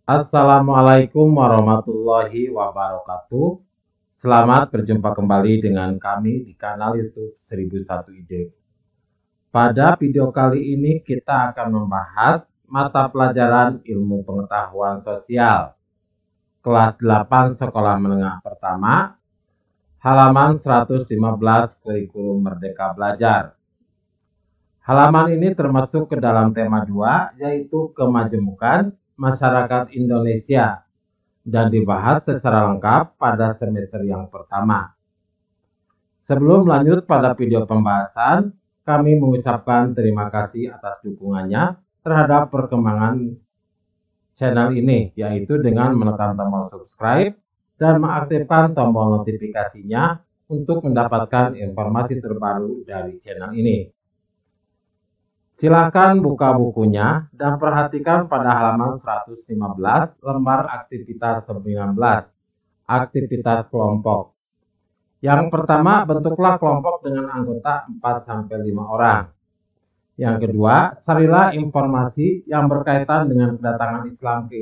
Assalamualaikum warahmatullahi wabarakatuh. Selamat berjumpa kembali dengan kami di kanal YouTube 1001 Ide. Pada video kali ini kita akan membahas mata pelajaran Ilmu Pengetahuan Sosial kelas 8 Sekolah Menengah Pertama, halaman 115 Kurikulum Merdeka Belajar. Halaman ini termasuk ke dalam tema 2, yaitu kemajemukan masyarakat Indonesia, dan dibahas secara lengkap pada semester yang pertama. Sebelum lanjut pada video pembahasan, kami mengucapkan terima kasih atas dukungannya terhadap perkembangan channel ini, yaitu dengan menekan tombol subscribe dan mengaktifkan tombol notifikasinya untuk mendapatkan informasi terbaru dari channel ini. Silakan buka bukunya dan perhatikan pada halaman 115 lembar aktivitas 19, aktivitas kelompok. Yang pertama, bentuklah kelompok dengan anggota 4-5 orang. Yang kedua, carilah informasi yang berkaitan dengan kedatangan Islam ke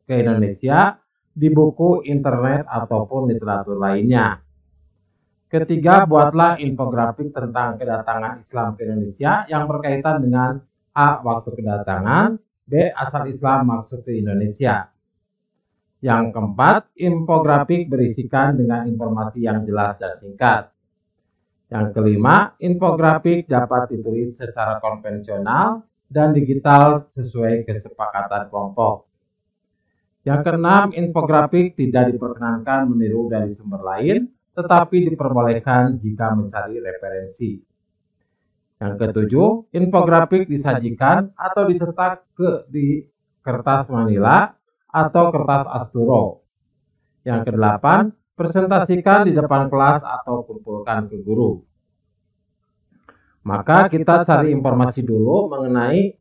Indonesia di buku, internet, ataupun literatur lainnya. Ketiga, buatlah infografik tentang kedatangan Islam ke Indonesia yang berkaitan dengan A. Waktu kedatangan, B. Asal Islam masuk ke Indonesia. Yang keempat, infografik berisikan dengan informasi yang jelas dan singkat. Yang kelima, infografik dapat ditulis secara konvensional dan digital sesuai kesepakatan kelompok. Yang keenam, infografik tidak diperkenankan meniru dari sumber lain, tetapi diperbolehkan jika mencari referensi. Yang ketujuh, infografik disajikan atau dicetak di kertas manila atau kertas asturo. Yang kedelapan, presentasikan di depan kelas atau kumpulkan ke guru. Maka kita cari informasi dulu mengenai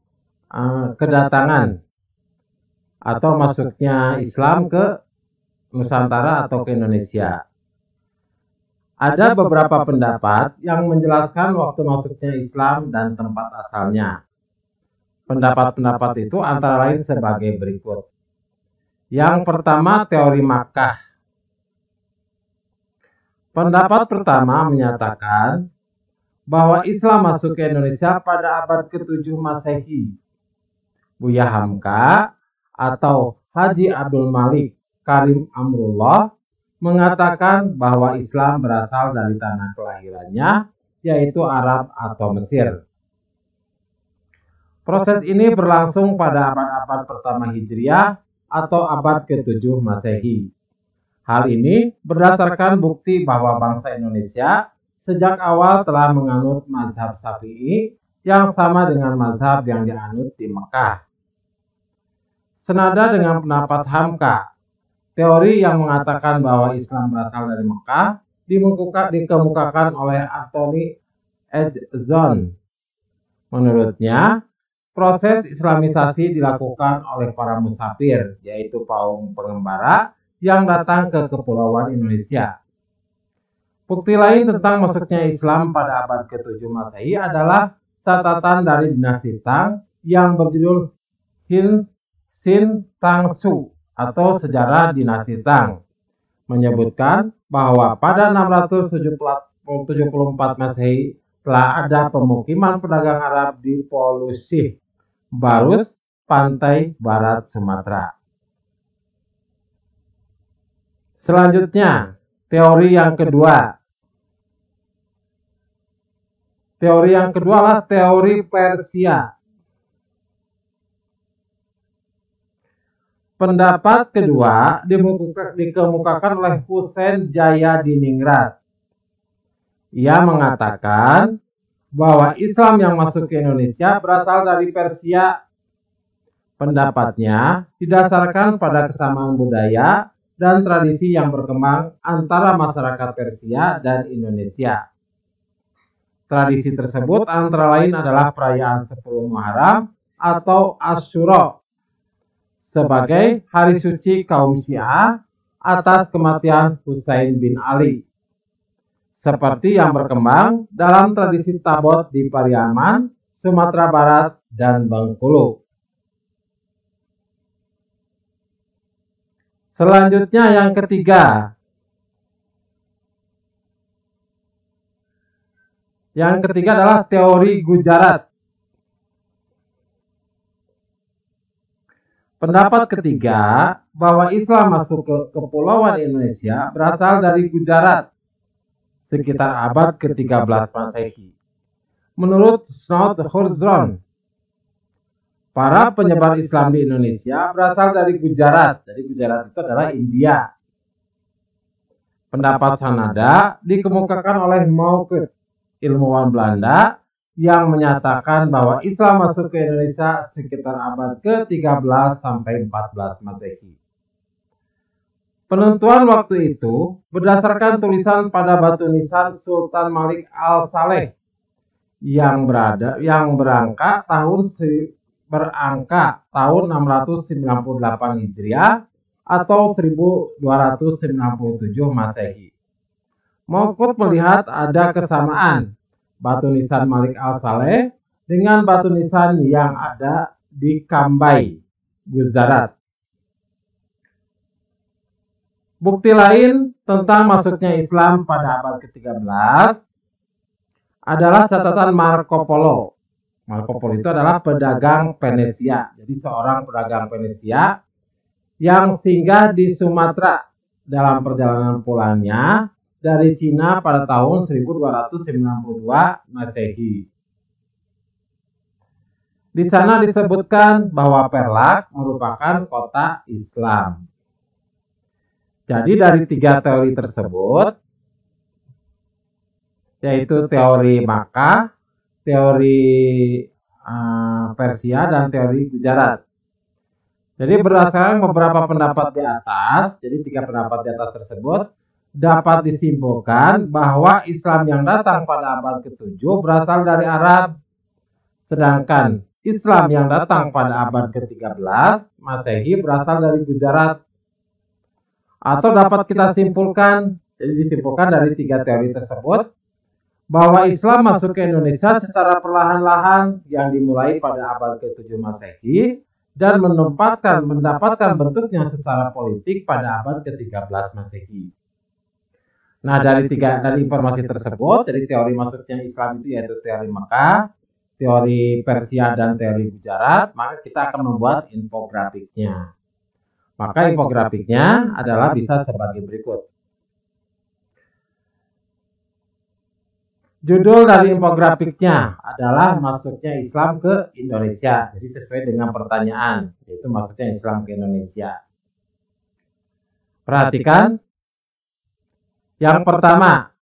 kedatangan atau masuknya Islam ke Nusantara atau ke Indonesia. Ada beberapa pendapat yang menjelaskan waktu masuknya Islam dan tempat asalnya. Pendapat-pendapat itu antara lain sebagai berikut. Yang pertama, teori Makkah. Pendapat pertama menyatakan bahwa Islam masuk ke Indonesia pada abad ke-7 Masehi. Buya Hamka atau Haji Abdul Malik Karim Amrullah mengatakan bahwa Islam berasal dari tanah kelahirannya, yaitu Arab atau Mesir. Proses ini berlangsung pada abad-abad pertama Hijriah atau abad ke-7 Masehi. Hal ini berdasarkan bukti bahwa bangsa Indonesia sejak awal telah menganut mazhab Syafi'i yang sama dengan mazhab yang dianut di Mekah. Senada dengan pendapat Hamka, teori yang mengatakan bahwa Islam berasal dari Mekah dikemukakan oleh Anthony Edgson. Menurutnya, proses Islamisasi dilakukan oleh para musafir, yaitu kaum pengembara yang datang ke kepulauan Indonesia. Bukti lain tentang masuknya Islam pada abad ke-7 Masehi adalah catatan dari dinasti Tang yang berjudul Xin Tang Su atau Sejarah Dinasti Tang, menyebutkan bahwa pada 674 Masehi telah ada pemukiman pedagang Arab di Polussih, Barus, pantai barat Sumatera. Selanjutnya, teori yang kedua. Teori yang kedua adalah teori Persia. Pendapat kedua dikemukakan oleh Husain Jayadiningrat. Ia mengatakan bahwa Islam yang masuk ke Indonesia berasal dari Persia. Pendapatnya didasarkan pada kesamaan budaya dan tradisi yang berkembang antara masyarakat Persia dan Indonesia. Tradisi tersebut antara lain adalah perayaan 10 Muharram atau Asyura sebagai hari suci kaum Syiah atas kematian Husain bin Ali, seperti yang berkembang dalam tradisi Tabot di Pariaman, Sumatera Barat, dan Bengkulu. Selanjutnya yang ketiga. Yang ketiga adalah teori Gujarat. Pendapat ketiga bahwa Islam masuk ke Kepulauan Indonesia berasal dari Gujarat sekitar abad ke-13 Masehi. Menurut Snout Hurzron, para penyebar Islam di Indonesia berasal dari Gujarat. Jadi Gujarat itu adalah India. Pendapat Sanada dikemukakan oleh Mauke, ilmuwan Belanda, yang menyatakan bahwa Islam masuk ke Indonesia sekitar abad ke-13 sampai 14 Masehi. Penentuan waktu itu berdasarkan tulisan pada batu nisan Sultan Malik Al-Saleh yang berangka tahun 698 Hijriah atau 1297 Masehi. Mauqut melihat ada kesamaan batu nisan Malik Al-Saleh dengan batu nisan yang ada di Kambai, Gujarat. Bukti lain tentang masuknya Islam pada abad ke-13 adalah catatan Marco Polo. Marco Polo itu adalah pedagang Venesia. Jadi seorang pedagang Venesia yang singgah di Sumatera dalam perjalanan pulangnya dari Cina pada tahun 1292 Masehi. Di sana disebutkan bahwa Perlak merupakan kota Islam. Jadi dari tiga teori tersebut, yaitu teori Makkah, teori Persia, dan teori Gujarat. Jadi berdasarkan beberapa pendapat di atas, jadi tiga pendapat di atas tersebut, dapat disimpulkan bahwa Islam yang datang pada abad ke-7 berasal dari Arab, sedangkan Islam yang datang pada abad ke-13 Masehi berasal dari Gujarat. Atau dapat kita simpulkan, jadi disimpulkan dari tiga teori tersebut, bahwa Islam masuk ke Indonesia secara perlahan-lahan yang dimulai pada abad ke-7 Masehi dan mendapatkan bentuknya secara politik pada abad ke-13 Masehi. Nah, dari informasi tersebut, dari teori masuknya Islam itu yaitu teori Makkah, teori Persia, dan teori Gujarat, maka kita akan membuat infografiknya. Maka infografiknya adalah bisa sebagai berikut. Judul dari infografiknya adalah masuknya Islam ke Indonesia. Jadi sesuai dengan pertanyaan, yaitu masuknya Islam ke Indonesia. Perhatikan. Yang pertama,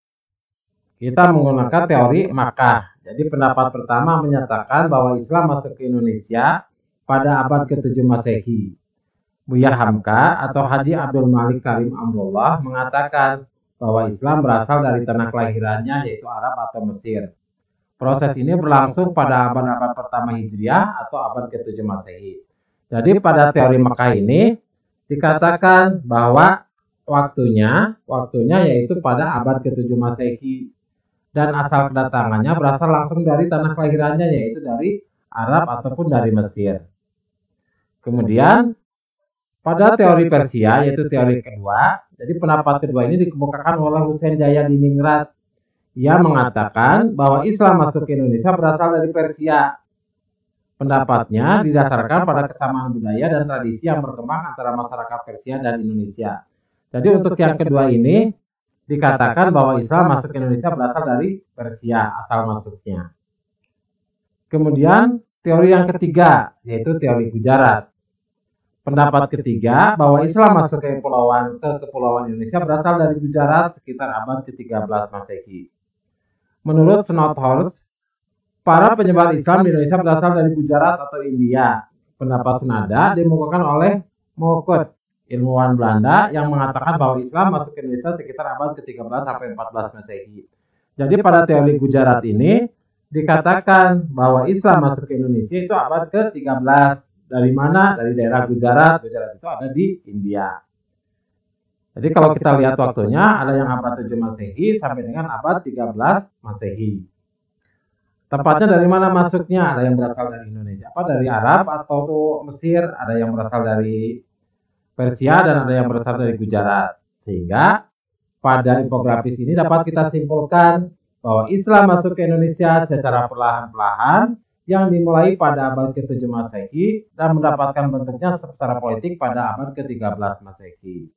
kita menggunakan teori Makkah. Jadi pendapat pertama menyatakan bahwa Islam masuk ke Indonesia pada abad ke-7 Masehi. Buya Hamka atau Haji Abdul Malik Karim Amrullah mengatakan bahwa Islam berasal dari tanah kelahirannya yaitu Arab atau Mesir. Proses ini berlangsung pada abad-abad pertama Hijriah atau abad ke-7 Masehi. Jadi pada teori Makkah ini dikatakan bahwa waktunya yaitu pada abad ke-7 Masehi dan asal kedatangannya berasal langsung dari tanah kelahirannya yaitu dari Arab ataupun dari Mesir. Kemudian pada teori Persia, yaitu teori kedua, jadi pendapat kedua ini dikemukakan oleh Hussein Jaya di Ningrat. Ia mengatakan bahwa Islam masuk ke Indonesia berasal dari Persia. Pendapatnya didasarkan pada kesamaan budaya dan tradisi yang berkembang antara masyarakat Persia dan Indonesia. Jadi untuk yang kedua ini, dikatakan bahwa Islam masuk ke Indonesia berasal dari Persia, asal masuknya. Kemudian teori yang ketiga, yaitu teori Gujarat. Pendapat ketiga bahwa Islam masuk ke Kepulauan Indonesia berasal dari Gujarat sekitar abad ke-13 Masehi. Menurut Snout Hurzron, para penyebar Islam di Indonesia berasal dari Gujarat atau India. Pendapat senada dikemukakan oleh Mauqut, ilmuwan Belanda, yang mengatakan bahwa Islam masuk ke Indonesia sekitar abad ke-13 sampai 14 Masehi. Jadi pada teori Gujarat ini dikatakan bahwa Islam masuk ke Indonesia itu abad ke-13. Dari mana? Dari daerah Gujarat. Gujarat itu ada di India. Jadi kalau kita lihat waktunya, ada yang abad 7 Masehi sampai dengan abad 13 Masehi. Tepatnya dari mana masuknya? Ada yang berasal dari Indonesia, dari Arab atau Mesir, ada yang berasal dari Persia, dan ada yang berasal dari Gujarat. Sehingga pada infografis ini dapat kita simpulkan bahwa Islam masuk ke Indonesia secara perlahan-lahan yang dimulai pada abad ke-7 Masehi dan mendapatkan bentuknya secara politik pada abad ke-13 Masehi.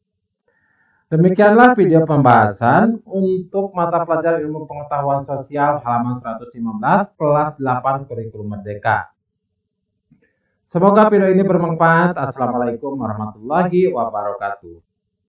Demikianlah video pembahasan untuk mata pelajaran ilmu pengetahuan sosial halaman 115 kelas 8 kurikulum Merdeka. Semoga video ini bermanfaat. Assalamualaikum warahmatullahi wabarakatuh.